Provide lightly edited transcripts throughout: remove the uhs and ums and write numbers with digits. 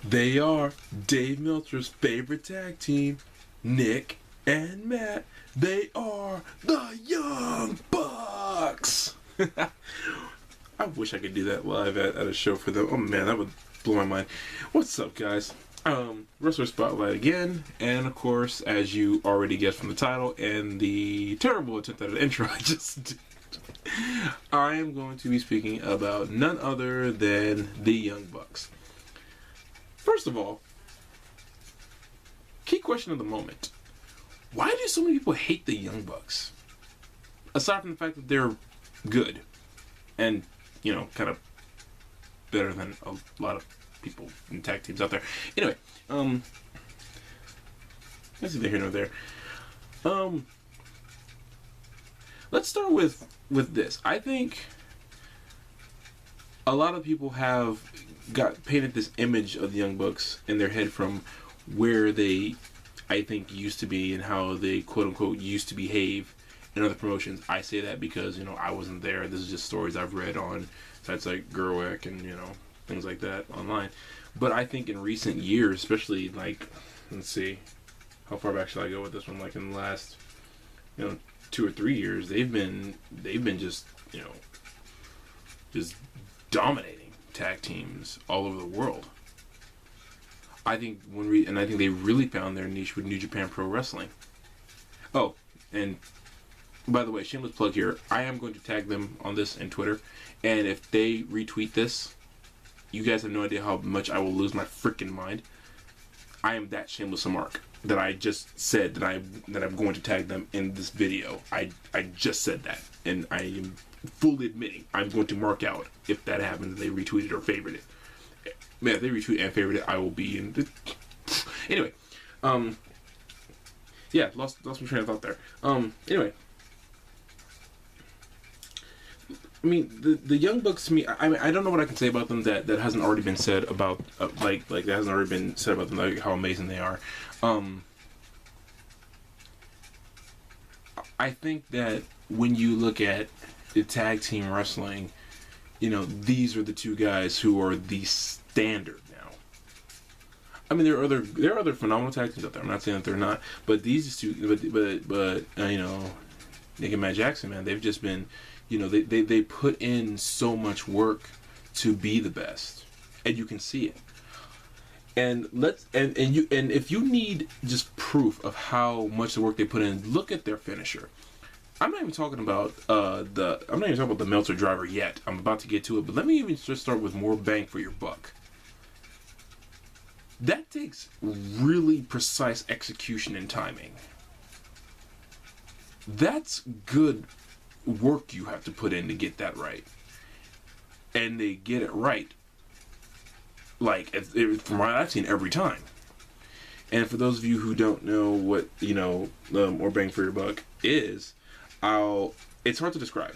They are Dave Meltzer's favorite tag team, Nick and Matt. They are the Young Bucks. I wish I could do that live at a show for them. Oh man, that would blow my mind. What's up, guys? Wrestler Spotlight again, and of course, as you already guessed from the title and the terrible attempt at an intro I just did, I am going to be speaking about none other than the Young Bucks. First of all, key question of the moment. Why do so many people hate the Young Bucks? Aside from the fact that they're good and, you know, kind of better than a lot of people in tag teams out there. Anyway, that's neither here nor there. Let's start with this. I think a lot of people have got painted this image of the Young Bucks in their head from where they, I think, used to be and how they quote unquote used to behave in other promotions. I say that because, you know, I wasn't there. This is just stories I've read on sites like Gerwick and, you know, things like that online. But I think in recent years, especially like, let's see, how far back should I go with this one? Like in the last, you know, 2 or 3 years, they've been just, you know, just dominating tag teams all over the world. I think I think they really found their niche with New Japan Pro Wrestling. Oh, and by the way, shameless plug here, I am going to tag them on this in Twitter, and if they retweet this, you guys have no idea how much I will lose my freaking mind. I am that shameless a mark that I just said that I'm going to tag them in this video. I just said that, and I am fully admitting I'm going to mark out if that happens. They retweeted or favored it. Man, if they retweet and favorite it, I will be in. Anyway, yeah, lost my train of thought there. Anyway, I mean, the Young Bucks to me, I don't know what I can say about them that hasn't already been said about like that hasn't already been said about them, like how amazing they are. I think that when you look at the tag team wrestling, you know, these are the two guys who are the standard now. I mean, there are other phenomenal tag teams out there. I'm not saying that they're not, but these two, but you know, Nick and Matt Jackson, man, they've just been, you know, they put in so much work to be the best, and you can see it. And if you need just proof of how much the work they put in, look at their finisher. I'm not even talking about the Meltzer driver yet. I'm about to get to it, but let me even just start with more bang for your buck. That takes really precise execution and timing. That's good work you have to put in to get that right, and they get it right. Like from what I've seen every time. And for those of you who don't know what, you know, or bang for your buck is, it's hard to describe.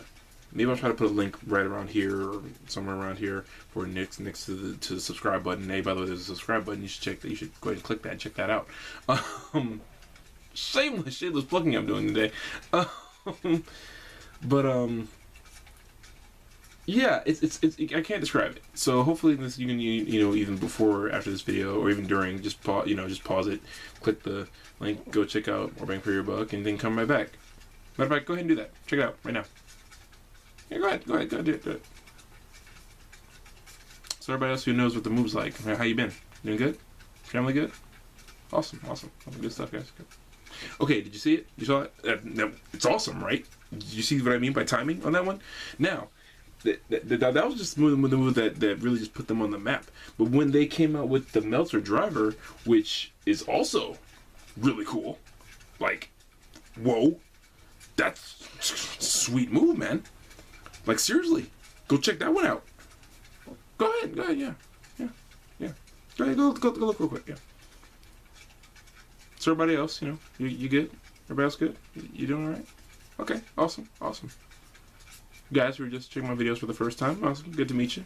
Maybe I'll try to put a link right around here or somewhere around here for next to the subscribe button. Hey, by the way, there's a subscribe button. You should check that. You should go ahead and click that and check that out. Shameless plugging I'm doing today. Yeah, it's I can't describe it. So hopefully this you can, you know, even before or after this video or even during, just pause it, click the link, go check out or bang for your buck, and then come right back. Matter of fact, go ahead and do that. Check it out right now. Yeah, go ahead, do it. So everybody else who knows what the move's like, how you been? Doing good? Family good? Awesome. Good stuff, guys. Good. Okay, did you see it? You saw it? It's awesome, right? Did you see what I mean by timing on that one? Now, that was just the move that really just put them on the map. But when they came out with the Meltzer driver, which is also really cool, like, whoa, that's a sweet move, man. Like, seriously, go check that one out. Go ahead, yeah. Go ahead, go look real quick, yeah. So everybody else, you know, you good? Everybody else good? You doing all right? Okay, awesome. Guys who are just checking my videos for the first time, awesome. Good to meet you.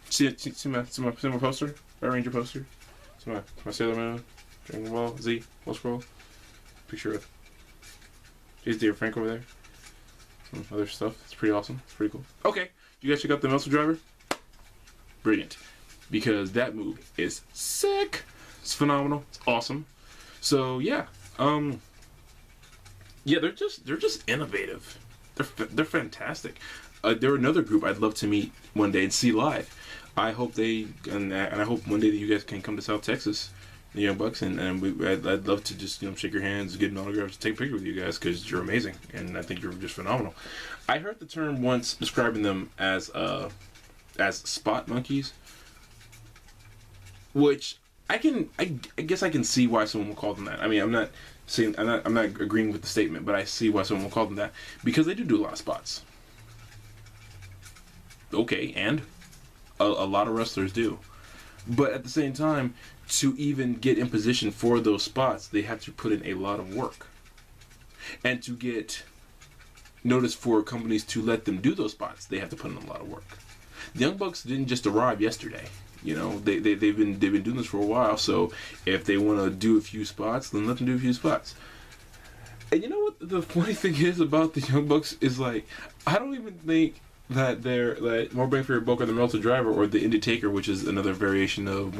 See my poster, my Ranger poster. See my Sailor Moon, Dragon Ball Z, Will Scroll. Picture of Jay's Dear Frank over there. Some other stuff. It's pretty awesome. It's pretty cool. Okay, you guys check out the Meltzer driver. Brilliant. because that move is sick. It's phenomenal. It's awesome. So yeah, yeah, they're just innovative. They're fantastic. They're another group I'd love to meet one day and see live. I hope and I hope one day that you guys can come to South Texas, the Young Bucks, and I'd love to just shake your hands, get an autograph, take a picture with you guys because you're amazing and I think you're just phenomenal. I heard the term once describing them as spot monkeys, which I guess I can see why someone would call them that. I mean, I'm not agreeing with the statement, but I see why someone would call them that because they do a lot of spots. Okay, and a lot of wrestlers do, but at the same time, to even get in position for those spots, they have to put in a lot of work, and to get notice for companies to let them do those spots, they have to put in a lot of work. The Young Bucks didn't just arrive yesterday. You know, they've been doing this for a while. So if they want to do a few spots, then let them do a few spots. And you know what the funny thing is about the Young Bucks is, like, I don't even think that they're like More Bang for Your Buck or the Meltzer Driver or the Indie Taker, which is another variation of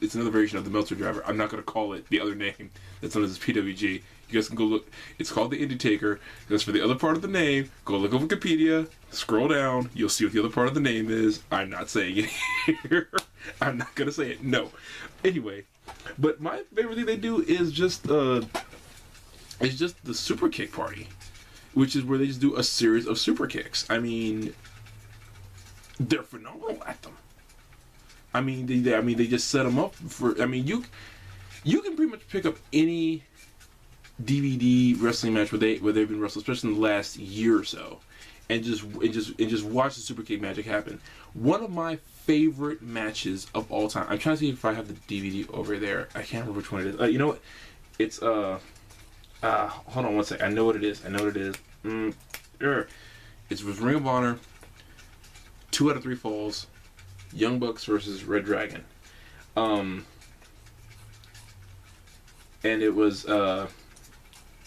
it's another variation of the Meltzer Driver. I'm not going to call it the other name that's known as PWG. You guys can go look. It's called the Indie Taker. That's for the other part of the name. Go look on Wikipedia. Scroll down. You'll see what the other part of the name is. I'm not saying it here. I'm not going to say it. No. Anyway. But my favorite thing they do is just the super kick party, which is where they just do a series of super kicks. I mean, they're phenomenal at them. I mean, they just set them up for. I mean, you can pretty much pick up any DVD wrestling match where they've been wrestled, especially in the last year or so, and just watch the super kick magic happen. One of my favorite matches of all time. I'm trying to see if I have the DVD over there. I can't remember which one it is. You know what? It's hold on one sec. I know what it is. It's with Ring of Honor. 2 out of 3 falls. Young Bucks versus Red Dragon. And it was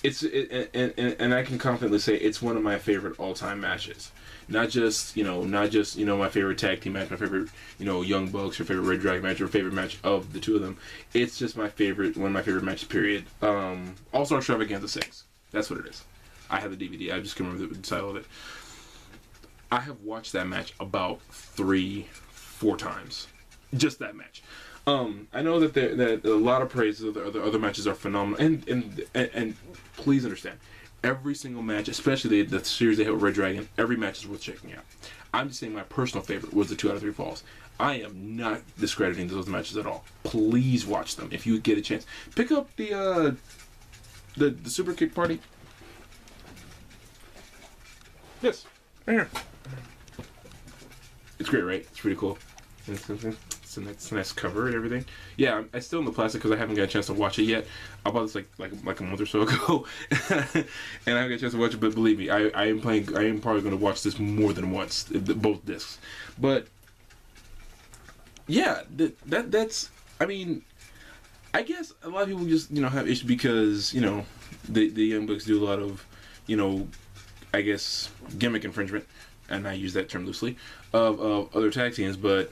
and I can confidently say it's one of my favorite all-time matches. Not just my favorite tag team match, my favorite Young Bucks, or favorite Red Dragon match, or favorite match of the two of them. It's just one of my favorite matches. Period. All-Star Extravaganza 6. That's what it is. I have the DVD. I just can't remember the title of it. I have watched that match about 3-4 times. Just that match. I know that that a lot of praises of the other matches are phenomenal, and please understand, every single match, especially the series they had with Red Dragon, every match is worth checking out. I'm just saying my personal favorite was the 2 out of 3 falls. I am not discrediting those matches at all. Please watch them if you get a chance. Pick up the Super Kick Party. Yes, right here. It's great, right? It's pretty cool. It's a nice cover and everything. Yeah, I still in the plastic because I haven't got a chance to watch it yet. I bought this like a month or so ago, and I haven't got a chance to watch it. But believe me, I am probably going to watch this more than once, both discs. But yeah, that's. I mean, I guess a lot of people just have issues because the Young Bucks do a lot of I guess gimmick infringement, and I use that term loosely, of other tag teams, but.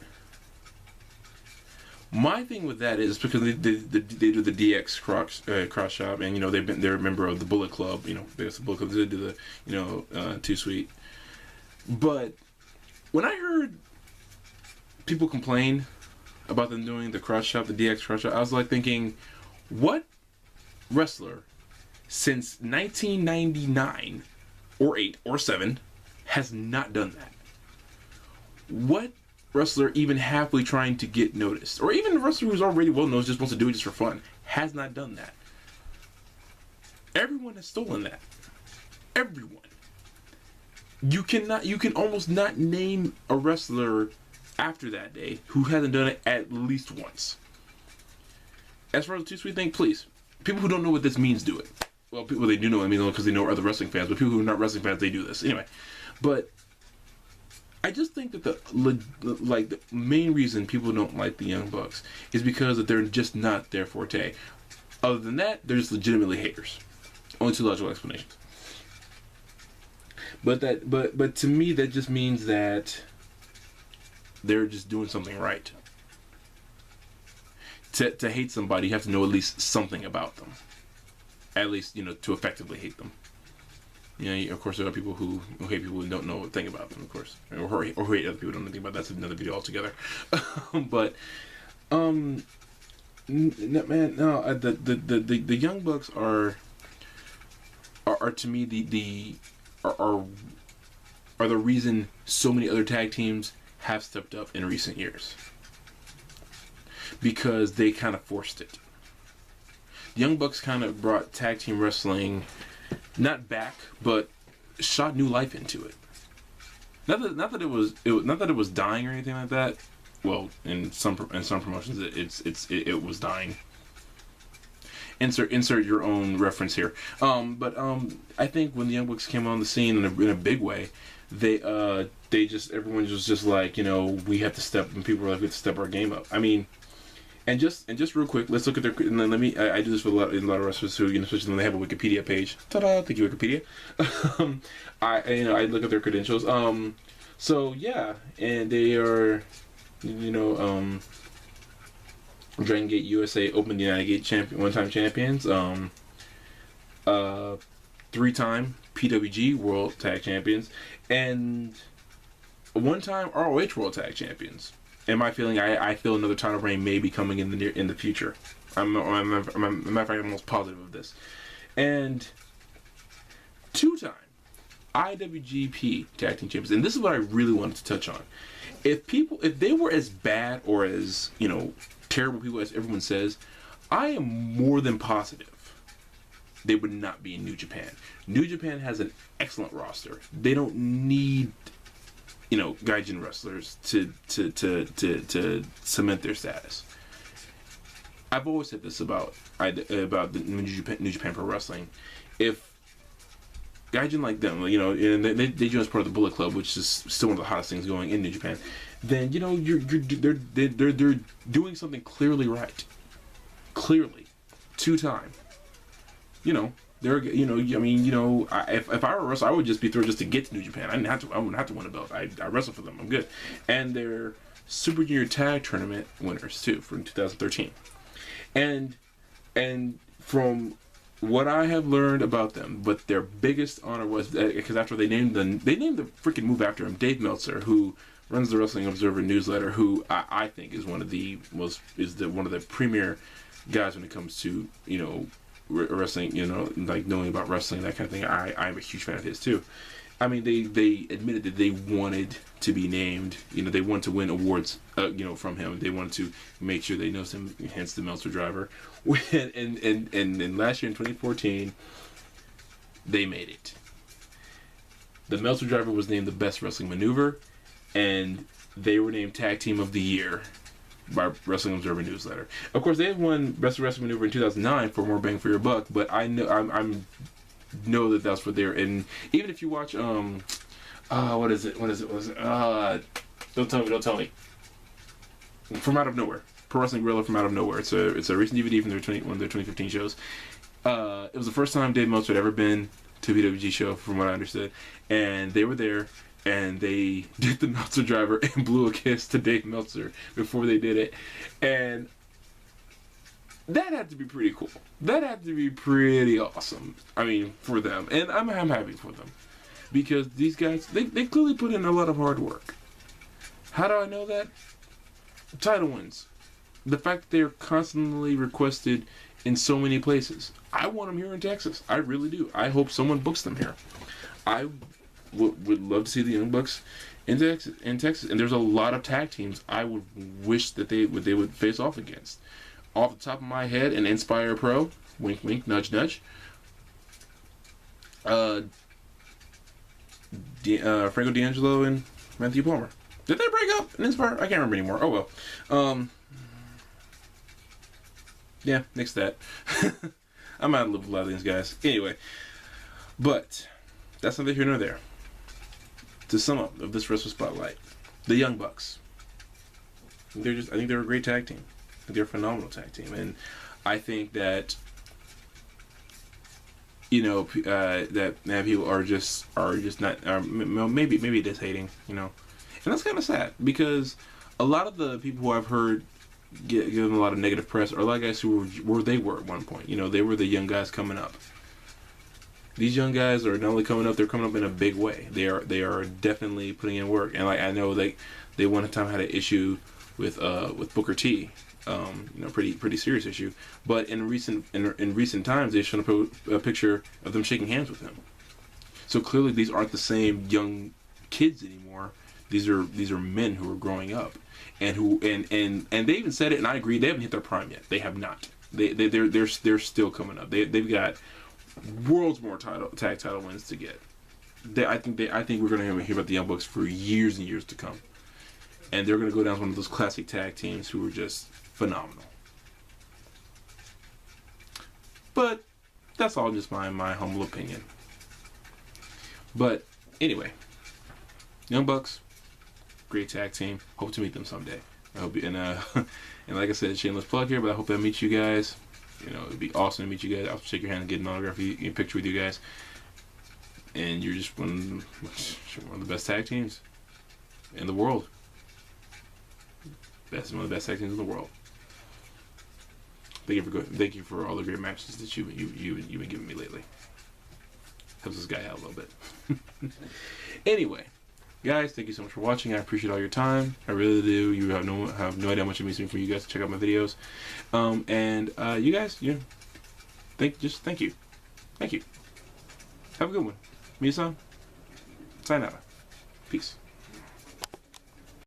My thing with that is because they do the DX cross shop, and they're a member of the Bullet Club. There's the Bullet Club. They do the Too Sweet. But when I heard people complain about them doing the cross shop, the DX cross shop, I was like thinking, what wrestler since 1999 or 8 or 7 has not done that? What wrestler even halfway trying to get noticed, or even a wrestler who's already well known, just wants to do it just for fun, has not done that? Everyone has stolen that. Everyone. You can almost not name a wrestler after that day who hasn't done it at least once. As far as the Too Sweet thing, please, people who don't know what this means do it. Well, people they do know what it means because they know other wrestling fans, but people who are not wrestling fans, they do this anyway. But I just think that the main reason people don't like the Young Bucks is because that they're just not their forte. Other than that, they're just legitimately haters. Only 2 logical explanations. But to me, that just means that they're just doing something right. To hate somebody, you have to know at least something about them. At least, to effectively hate them. Of course, there are people who hate people who don't know a thing about them, of course. Or hate other people who don't know anything about them. That's another video altogether. But, man, no, the Young Bucks are to me are the reason so many other tag teams have stepped up in recent years. Because they kind of forced it. The Young Bucks kind of brought tag team wrestling not back, but shot new life into it. Not that it was dying or anything like that. Well, in some promotions, it was dying. Insert your own reference here. But I think when the Young Bucks came on the scene in a big way, everyone was just like, we have to step, and people were like, we have to step our game up. I mean. And just real quick, let's look at their. And then I do this with a lot of wrestlers who, especially when they have a Wikipedia page. Ta-da! Thank you, Wikipedia. I look at their credentials. So yeah, and they are, Dragon Gate USA Open United Gate one-time champions. 3-time PWG World Tag Champions, and one-time ROH World Tag Champions. In my feeling, I feel another title reign may be coming in the future. I'm almost positive of this. And 2-time IWGP Tag Team Champions. And this is what I really wanted to touch on. If they were as bad or as, terrible people as everyone says, I am more than positive they would not be in New Japan. New Japan has an excellent roster. They don't need gaijin wrestlers to cement their status. I've always said this about the New Japan Pro Wrestling. If gaijin like them, and they join as part of the Bullet Club, which is still one of the hottest things going in New Japan, then they're doing something clearly right. Clearly, 2-time. If I were a wrestler, I would just be thrilled just to get to New Japan. I wouldn't have to win a belt. I wrestle for them. I'm good. And they're Super Junior Tag Tournament winners too from 2013. And from what I have learned about them, but their biggest honor was because after they named the freaking move after him, Dave Meltzer, who runs the Wrestling Observer newsletter, who I think is one of the premier guys when it comes to wrestling, like knowing about wrestling, that kind of thing. I'm a huge fan of his too. I mean, they admitted that they wanted to be named. They wanted to win awards, from him. They wanted to make sure they noticed him, hence the Meltzer Driver. And last year in 2014, they made it. The Meltzer Driver was named the Best Wrestling Maneuver, and they were named Tag Team of the Year by Wrestling Observer newsletter. Of course, they have won Best Wrestling Maneuver in 2009 for More Bang for Your Buck, but I know that's what they're in. Even if you watch what is it? Don't tell me. From Out of Nowhere, Pro Wrestling Guerrilla from Out of Nowhere. It's a recent DVD from one of their 2015 shows. It was the first time Dave Meltzer had ever been to a PWG show, from what I understood, and they were there. And they did the Meltzer Driver and blew a kiss to Dave Meltzer before they did it. And that had to be pretty cool. That had to be pretty awesome. I mean, for them. And I'm happy for them. Because these guys, they clearly put in a lot of hard work. How do I know that? Title wins. The fact that they're constantly requested in so many places. I want them here in Texas. I really do. I hope someone books them here. I would love to see the Young Bucks in Texas, and there's a lot of tag teams I would wish that they would face off against. Off the top of my head, an Inspire Pro, wink wink, nudge nudge. Franco D'Angelo and Matthew Palmer. Did they break up and Inspire? I can't remember anymore. Oh well. Yeah, nix that. I'm out of love with a lot of these guys. Anyway, but that's neither here nor there. To sum up of this Wrestle Spotlight, the Young Bucks. I think they're a great tag team. They're a phenomenal tag team, and I think that that people are just not maybe just hating, and that's kind of sad because a lot of the people who I've heard give them a lot of negative press are a lot of guys who were where they were at one point. You know, they were the young guys coming up. These young guys are not only coming up, they're coming up in a big way. They are definitely putting in work. And like I know they one time had an issue with Booker T. You know, pretty serious issue. But in recent times, they've shown a picture of them shaking hands with him. So clearly, these aren't the same young kids anymore. These are men who are growing up, and they even said it, and I agree. They haven't hit their prime yet. They have not. They're still coming up. They've got world's more tag title wins to get. I think we're going to hear about the Young Bucks for years and years to come, and they're going to go down as one of those classic tag teams who are just phenomenal. But that's all just my humble opinion. But anyway, Young Bucks, great tag team. Hope to meet them someday. I hope and like I said, shameless plug here, but I hope I meet you guys. You know, it'd be awesome to meet you guys. I'll shake your hand and get an autograph, a picture with you guys. And you're just one of the best tag teams in the world. One of the best tag teams in the world. Thank you for all the great matches that you've been giving me lately. Helps this guy out a little bit. Anyway, guys, thank you so much for watching. I appreciate all your time. I really do. You have no idea how much I'm missing for you guys to check out my videos. You guys, thank you. Thank you. Have a good one. Misa, sayonara. Peace.